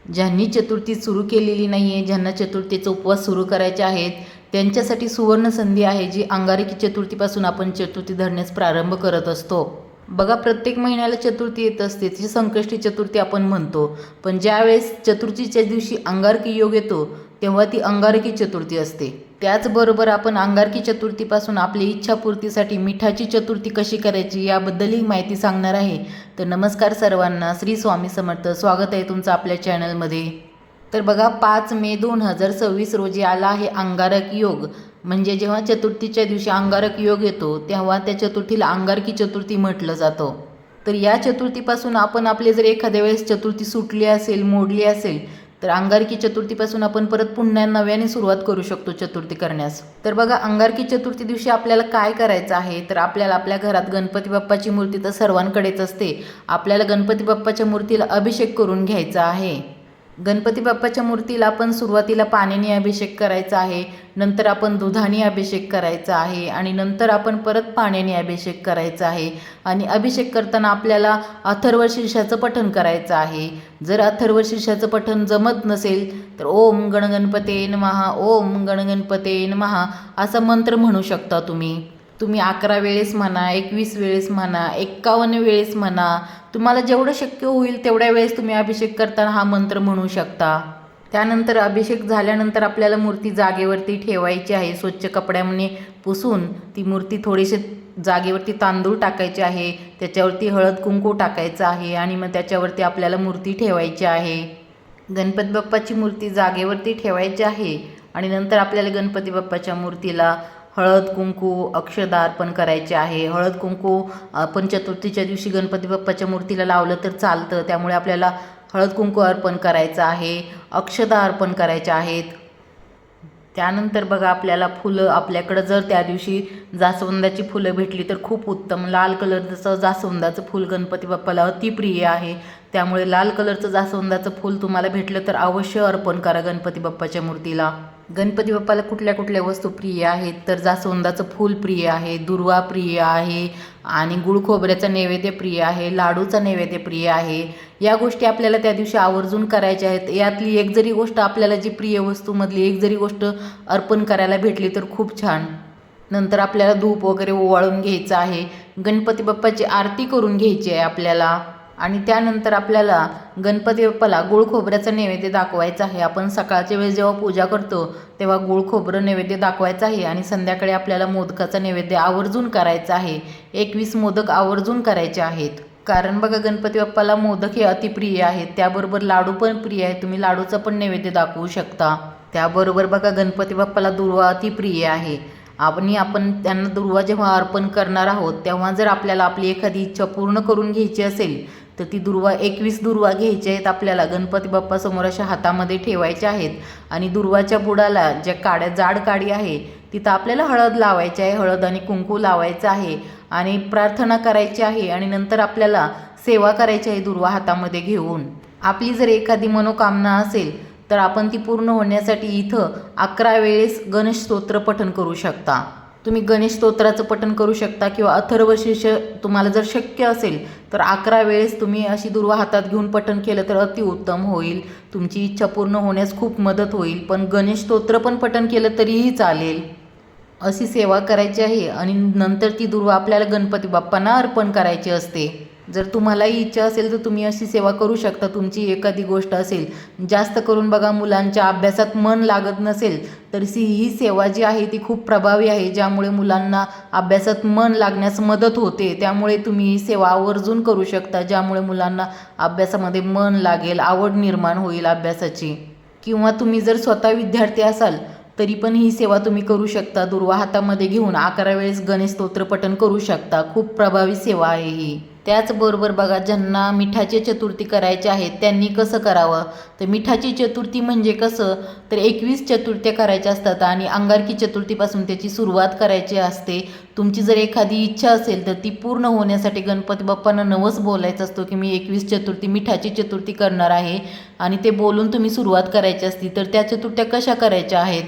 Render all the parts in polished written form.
ज्यांनी चतुर्थी सुरू केलेली नाही आहे, ज्यांना चतुर्थीचा उपवास सुरू करायचे आहेत, त्यांच्यासाठी सुवर्ण संधी आहे, जी अंगारकी चतुर्थीपासून आपण चतुर्थी धरण्यास प्रारंभ करत असतो. बघा, प्रत्येक महिन्याला चतुर्थी येत असते, ती संकष्टी चतुर्थी आपण म्हणतो. पण ज्यावेळेस चतुर्थीच्या दिवशी अंगारकी योग येतो, तेव्हा ती अंगारकी चतुर्थी असते. त्याचबरोबर आपण अंगारकी चतुर्थीपासून आपली इच्छापूर्तीसाठी मिठाची चतुर्थी कशी करायची याबद्दलही माहिती सांगणार आहे. तर नमस्कार सर्वांना, श्री स्वामी समर्थ. स्वागत आहे तुमचं आपल्या चॅनलमध्ये. तर बघा, 5 मे 2026 रोजी आला आहे अंगारकी योग. म्हणजे जेव्हा चतुर्थीच्या दिवशी अंगारक योग येतो, तेव्हा त्या चतुर्थीला अंगारकी चतुर्थी म्हटलं जातं. तर या चतुर्थीपासून आपण आपले जर एखाद्या वेळेस चतुर्थी सुटली असेल, मोडली असेल, तर अंगारकी चतुर्थीपासून आपण परत पुन्हा नव्याने सुरुवात करू शकतो चतुर्थी करण्यास. तर बघा, अंगारकी चतुर्थी दिवशी आपल्याला काय करायचं आहे, तर आपल्याला आपल्या घरात गणपती बाप्पाची मूर्ती तर सर्वांकडेच असते. आपल्याला गणपती बाप्पाच्या मूर्तीला अभिषेक करून घ्यायचा आहे. गणपती बाप्पाच्या मूर्तीला आपण सुरुवातीला पाण्याने अभिषेक करायचा आहे, नंतर आपण दुधाने अभिषेक करायचा आहे आणि नंतर आपण परत पाण्याने अभिषेक करायचा आहे. आणि अभिषेक करताना आपल्याला अथर्वशीर्षाचं पठण करायचं आहे. जर अथर्वशीर्षाचं पठण जमत नसेल तर ओम गणगणपते नमः, ओम गणगणपते नमः असा मंत्र म्हणू शकता तुम्ही. 11 वेळेस म्हणा, 21 वेळेस म्हणा, 51 वेळेस म्हणा. तुम्हाला जेवढं शक्य होईल तेवढ्या वेळेस तुम्ही अभिषेक करताना हा मंत्र म्हणू शकता. त्यानंतर अभिषेक झाल्यानंतर आपल्याला मूर्ती जागेवरती ठेवायची आहे. स्वच्छ कपड्याने पुसून ती मूर्ती थोडीशी जागेवरती तांदूळ टाकायचे आहे, त्याच्यावरती हळद कुंकू टाकायचं आहे आणि मग त्याच्यावरती आपल्याला मूर्ती ठेवायची आहे. गणपती बाप्पाची मूर्ती जागेवरती ठेवायची आहे आणि नंतर आपल्याला गणपती बाप्पाच्या मूर्तीला हळद कुंकू अक्षदा अर्पण करायचे आहे. हळद कुंकू आपण चतुर्थीच्या दिवशी गणपती बाप्पाच्या मूर्तीला लावलं तर चालतं, त्यामुळे आपल्याला हळद कुंकू अर्पण करायचं आहे, अक्षदा अर्पण करायच्या आहेत. त्यानंतर बघा, आपल्याला फुलं, आपल्याकडं जर त्या दिवशी जास्वंदाची फुलं भेटली तर खूप उत्तम. लाल कलरचं जास्वंदाचं फूल गणपती बाप्पाला अतिप्रिय आहे, त्यामुळे लाल कलरचं जास्वंदाचं फूल तुम्हाला भेटलं तर अवश्य अर्पण करा गणपती बाप्पाच्या मूर्तीला. गणपती बाप्पाला कुठल्या कुठल्या वस्तू प्रिय आहेत, तर जास्वंदाचं फूल प्रिय आहे, दुर्वा प्रिय आहे आणि गुळ खोबऱ्याचा नैवेद्य प्रिय आहे, लाडूचा नैवेद्य प्रिय आहे. या गोष्टी आपल्याला त्या दिवशी आवर्जून करायच्या आहेत. यातली एक जरी गोष्ट आपल्याला, जी प्रिय वस्तूमधली एक जरी गोष्ट अर्पण करायला भेटली तर खूप छान. नंतर आपल्याला धूप वगैरे ओवाळून घ्यायचं आहे, गणपती बाप्पाची आरती करून घ्यायची आहे आपल्याला. आणि त्यानंतर आपल्याला गणपती बाप्पाला गुळ खोबऱ्याचा नैवेद्य दाखवायचा आहे. आपण सकाळच्या वेळेस जेव्हा पूजा करतो तेव्हा गुळ खोबरं नैवेद्य दाखवायचं आहे आणि संध्याकाळी आपल्याला मोदकाचा नैवेद्य आवर्जून करायचा आहे. 21 मोदक आवर्जून करायचे आहेत. कारण बघा, गणपती बाप्पाला मोदक हे अतिप्रिय आहेत, त्याबरोबर लाडू पण प्रिय आहे. तुम्ही लाडूचा पण नैवेद्य दाखवू शकता. त्याबरोबर बघा, गणपती बाप्पाला दुर्वा अतिप्रिय आहे आणि आपण त्यांना दुर्वा जेव्हा अर्पण करणार आहोत तेव्हा जर आपल्याला आपली एखादी इच्छा पूर्ण करून घ्यायची असेल तर ती दुर्वा 21 दुर्वा घ्यायच्या आहेत. आपल्याला गणपती बाप्पासमोर अशा हातामध्ये ठेवायच्या आहेत आणि दुर्वाच्या बुडाला ज्या जाड काडी आहे तिथं आपल्याला हळद लावायची आहे, हळद आणि कुंकू लावायचं आहे आणि प्रार्थना करायची आहे आणि नंतर आपल्याला सेवा करायची आहे दुर्वा हातामध्ये घेऊन. आपली जर एखादी मनोकामना असेल तर आपण ती पूर्ण होण्यासाठी इथं 11 वेळेस गणेश स्तोत्र पठण करू शकता. तुम्ही गणेश स्तोत्राचं पठण करू शकता किंवा अथर्वशीर्ष तुम्हाला जर शक्य असेल तर 11 वेळेस तुम्ही अशी दुर्वा हातात घेऊन पठण केलं तर अतिउत्तम होईल. तुमची इच्छा पूर्ण होण्यास खूप मदत होईल. पण गणेश स्तोत्र पण पठण केलं तरीही चालेल. अशी सेवा करायची आहे आणि नंतर ती दुर्वा आपल्याला गणपती बाप्पांना अर्पण करायची असते. जर तुम्हालाही इच्छा असेल तर तुम्ही अशी सेवा करू शकता. तुमची एखादी गोष्ट असेल, जास्त करून बघा मुलांच्या अभ्यासात मन लागत नसेल तर ही सेवा जी आहे ती खूप प्रभावी आहे, ज्यामुळे मुलांना अभ्यासात मन लागण्यास मदत होते. त्यामुळे तुम्ही ही सेवा आवर्जून करू शकता, ज्यामुळे मुलांना अभ्यासामध्ये मन लागेल, आवड निर्माण होईल अभ्यासाची. किंवा तुम्ही जर स्वतः विद्यार्थी असाल तरी पण ही सेवा तुम्ही करू शकता. दुर्वा हातामध्ये घेऊन 11 वेळेस गणेश स्तोत्र पठण करू शकता. खूप प्रभावी सेवा आहे ही. त्याचबरोबर बघा, ज्यांना मिठाची चतुर्थी करायची आहेत त्यांनी कसं करावं, तर मिठाची चतुर्थी म्हणजे कसं, तर 21 चतुर्थ्या करायच्या असतात आणि अंगारकी चतुर्थीपासून त्याची सुरुवात करायची असते. तुमची जर एखादी इच्छा असेल तर ती पूर्ण होण्यासाठी गणपती बाप्पांना नवस बोलायचं असतो की मी 21 चतुर्थी मिठाची चतुर्थी करणार आहे आणि ते बोलून तुम्ही सुरुवात करायची असती. तर त्या चतुर्थ्या कशा करायच्या आहेत,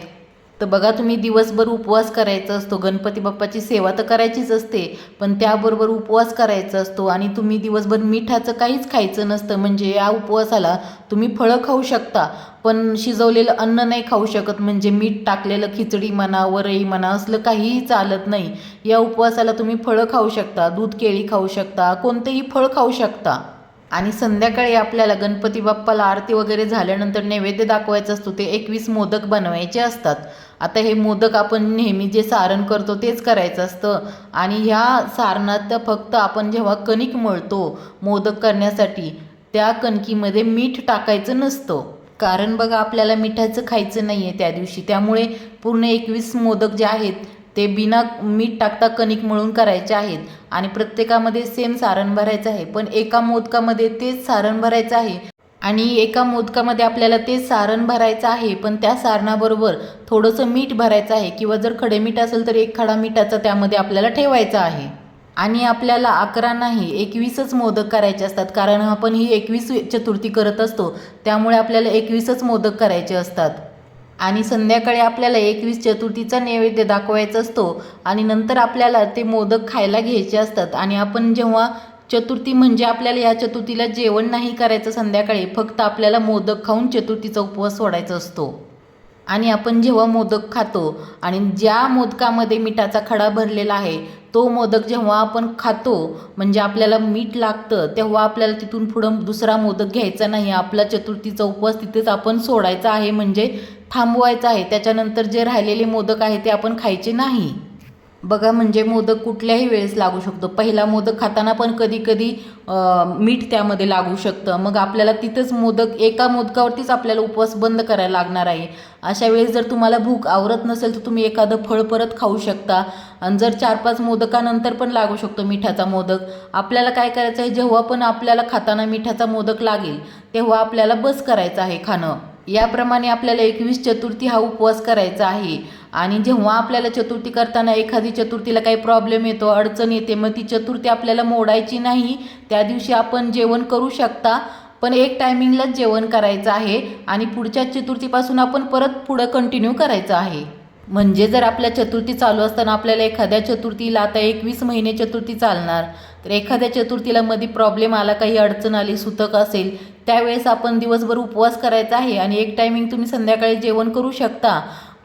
तर बघा, तुम्ही दिवसभर उपवास करायचा असतो, गणपती बाप्पाची सेवा तर करायचीच असते, पण त्याबरोबर उपवास करायचा असतो आणि तुम्ही दिवसभर मिठाचं काहीच खायचं नसतं. म्हणजे या उपवासाला तुम्ही फळं खाऊ शकता, पण शिजवलेलं अन्न नाही खाऊ शकत. म्हणजे मीठ टाकलेलं खिचडी म्हणा, वरई म्हणा, असलं काहीही चालत नाही. या उपवासाला तुम्ही फळं खाऊ शकता, दूध केळी खाऊ शकता, कोणतेही फळ खाऊ शकता. आणि संध्याकाळी आपल्याला गणपती बाप्पाला आरती वगैरे झाल्यानंतर नैवेद्य दाखवायचा असतो. ते 21 मोदक बनवायचे असतात. आता हे मोदक आपण नेहमी जे सारण करतो तेच करायचं असतं. आणि ह्या सारणात फक्त आपण जेव्हा कणिक मळतो मोदक करण्यासाठी, त्या कणकीमध्ये मीठ टाकायचं नसतं. कारण बघा, आपल्याला मिठाचं खायचं नाही आहे त्या दिवशी. त्यामुळे पूर्ण 21 मोदक जे आहेत ते बिना मीठ टाकता कणिक मळून करायचे आहेत. आणि प्रत्येकामध्ये सेम सारण भरायचं आहे, पण एका मोदकामध्ये तेच सारण भरायचं आहे आणि एका मोदकामध्ये आपल्याला तेच सारण भरायचं आहे, पण त्या सारणाबरोबर थोडंसं मीठ भरायचं आहे, किंवा जर खडे मीठ असेल तर 1 खडा मिठाचा त्यामध्ये आपल्याला ठेवायचा आहे. आणि आपल्याला 11 नाही 21च मोदक करायचे असतात, कारण आपण ही 21 चतुर्थी करत असतो, त्यामुळे आपल्याला 21च मोदक करायचे असतात. आणि संध्याकाळी आपल्याला 21 चतुर्थीचा नैवेद्य दाखवायचा असतो आणि नंतर आपल्याला ते मोदक खायला घ्यायचे असतात. आणि आपण जेव्हा चतुर्थी, म्हणजे आपल्याला या चतुर्थीला जेवण नाही करायचं संध्याकाळी, फक्त आपल्याला मोदक खाऊन चतुर्थीचा उपवास सोडायचा असतो. आणि आपण जेव्हा मोदक खातो आणि ज्या मोदकामध्ये मिठाचा खडा भरलेला आहे तो मोदक जेव्हा आपण खातो, म्हणजे आपल्याला मीठ लागतं, तेव्हा आपल्याला तिथून पुढं दुसरा मोदक घ्यायचा नाही. आपला चतुर्थीचा उपवास तिथेच आपण सोडायचा आहे, म्हणजे थांबवायचा आहे. त्याच्यानंतर जे राहिलेले मोदक आहे ते आपण खायचे नाही. बघा, म्हणजे मोदक कुठल्याही वेळेस लागू शकतो. पहिला मोदक खाताना पण कधी कधी मीठ त्यामध्ये लागू शकतं. मग आपल्याला तिथंच एका मोदकावरतीच आपल्याला उपवास बंद करायला लागणार आहे. अशा वेळेस जर तुम्हाला भूक आवरत नसेल तर तुम्ही एखादं फळ परत खाऊ शकता. आणि जर 4-5 मोदकानंतर पण लागू शकतो मिठाचा मोदक. आपल्याला काय करायचं आहे, जेव्हा पण आपल्याला खाताना मिठाचा मोदक लागेल तेव्हा आपल्याला बस करायचं आहे खाणं. याप्रमाणे आपल्याला 21 चतुर्थी हा उपवास करायचा आहे. आणि जेव्हा आपल्याला चतुर्थी करताना एखादी चतुर्थीला काही प्रॉब्लेम येतो, अडचण येते, मग ती चतुर्थी आपल्याला मोडायची नाही. त्या दिवशी आपण जेवण करू शकता, पण एक टायमिंगलाच जेवण करायचं आहे आणि पुढच्या चतुर्थीपासून आपण परत पुढं कंटिन्यू करायचं आहे. म्हणजे जर आपल्या चतुर्थी चालू असताना आपल्याला एखाद्या चतुर्थीला, आता 21 महिने चतुर्थी चालणार, तर एखाद्या चतुर्थीला मध्ये प्रॉब्लेम आला, काही अडचण आली, सुतक असेल, त्यावेळेस आपण दिवसभर उपवास करायचा आहे आणि एक टायमिंग तुम्ही संध्याकाळी जेवण करू शकता.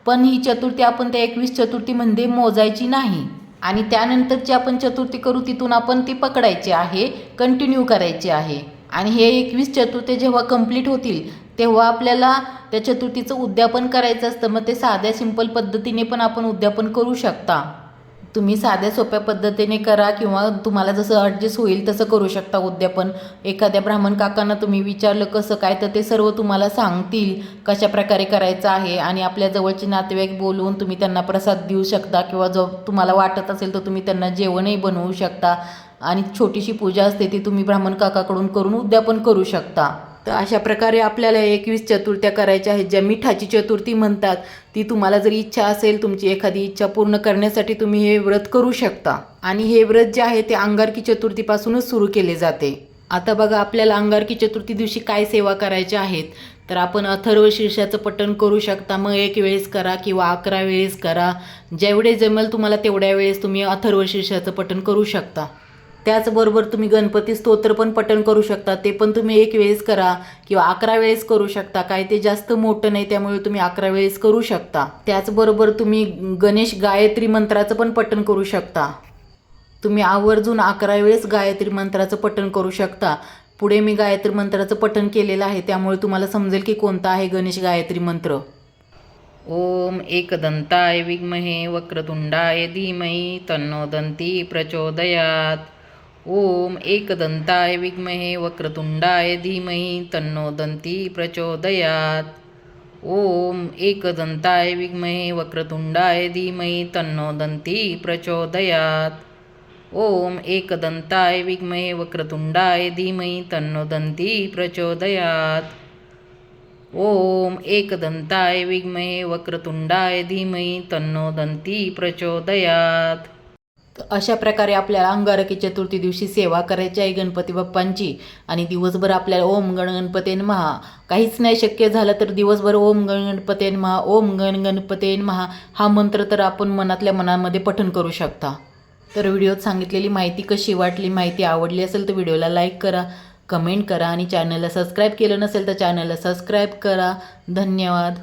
पण ही चतुर्थी आपण त्या 21 चतुर्थीमध्ये मोजायची नाही. आणि त्यानंतरची आपण चतुर्थी करू तिथून आपण ती पकडायची आहे, कंटिन्यू करायची आहे. आणि हे 21 चतुर्थी जेव्हा कंप्लीट होतील तेव्हा आपल्याला त्या चतुर्थीचं उद्यापन करायचं असतं. मग ते साध्या सिंपल पद्धतीने पण आपण उद्यापन करू शकता. तुम्ही साध्या सोप्या पद्धतीने करा किंवा तुम्हाला जसं ॲडजस्ट होईल तसं करू शकता उद्यापन. एखाद्या ब्राह्मण काकांना तुम्ही विचारलं कसं काय, तर ते सर्व तुम्हाला सांगतील कशा प्रकारे करायचं आहे. आणि आपल्या जवळचे नातेवाईक बोलवून तुम्ही त्यांना प्रसाद देऊ शकता, किंवा जो तुम्हाला वाटत असेल तर तुम्ही त्यांना जेवणही बनवू शकता. आणि छोटीशी पूजा असते ती तुम्ही ब्राह्मण काकाकडून करून उद्यापन करू शकता. तर अशा प्रकारे आपल्याला 21 चतुर्थ्या करायच्या आहेत, ज्या मिठाची चतुर्थी म्हणतात. ती तुम्हाला जर इच्छा असेल, तुमची एखादी इच्छा पूर्ण करण्यासाठी तुम्ही हे व्रत करू शकता. आणि हे व्रत जे आहे ते अंगारकी चतुर्थीपासूनच सुरू केले जाते. आता बघा, आपल्याला अंगारकी चतुर्थी दिवशी काय सेवा करायच्या आहेत, तर आपण अथर्व शीर्षाचं पठण करू शकता. मग 1 वेळेस करा किंवा 11 वेळेस करा, जेवढे जमेल तुम्हाला तेवढ्या वेळेस तुम्ही अथर्व शीर्षाचं पठण करू शकता. त्याचबरोबर तुम्ही गणपती स्तोत्र पण पठण करू शकता. ते पण तुम्ही 1 वेळेस करा किंवा 11 वेळेस करू शकता. काय ते जास्त मोठं नाही, त्यामुळे तुम्ही 11 वेळेस करू शकता. त्याचबरोबर तुम्ही गणेश गायत्री मंत्राचं पण पठण करू शकता. तुम्ही आवर्जून 11 वेळेस गायत्री मंत्राचं पठण करू शकता. पुढे मी गायत्री मंत्राचं पठण केलेलं आहे, त्यामुळे तुम्हाला समजेल की कोणता आहे गणेश गायत्री मंत्र. ओम एकदंताय विद्महे वक्रतुंडाय धीमहि तन्नो दन्ती प्रचोदयात. ओम एकदंताय विद्महे वक्रतुंडाय धीमहि तन्नो दन्ती प्रचोदयात. ओम एकदंताय विद्महे वक्रतुंडाय धीमहि तन्नो दन्ती प्रचोदयात. ओम एकदंताय विद्महे वक्रतुंडाय धीमहि तन्नो दन्ती प्रचोदयात. ओम एकदंताय विद्महे वक्रतुंडाय धीमहि तन्नो दन्ती प्रचोदयात. अशा प्रकारे आपल्याला अंगारकी चतुर्थी दिवशी सेवा करायची आहे गणपती बाप्पांची. आणि दिवसभर आपल्याला ओम गण गणपते नमः, काहीच नाही शक्य झालं तर दिवसभर ओम गण गणपते नमः, ओम गण गणपते नमः हा मंत्र तर आपण मनातल्या मनामध्ये पठण करू शकता. तर व्हिडिओत सांगितलेली माहिती कशी वाटली, माहिती आवडली असेल तर व्हिडिओला लाईक करा, कमेंट करा आणि चॅनलला सबस्क्राईब केलं नसेल तर चॅनलला सबस्क्राईब करा. धन्यवाद.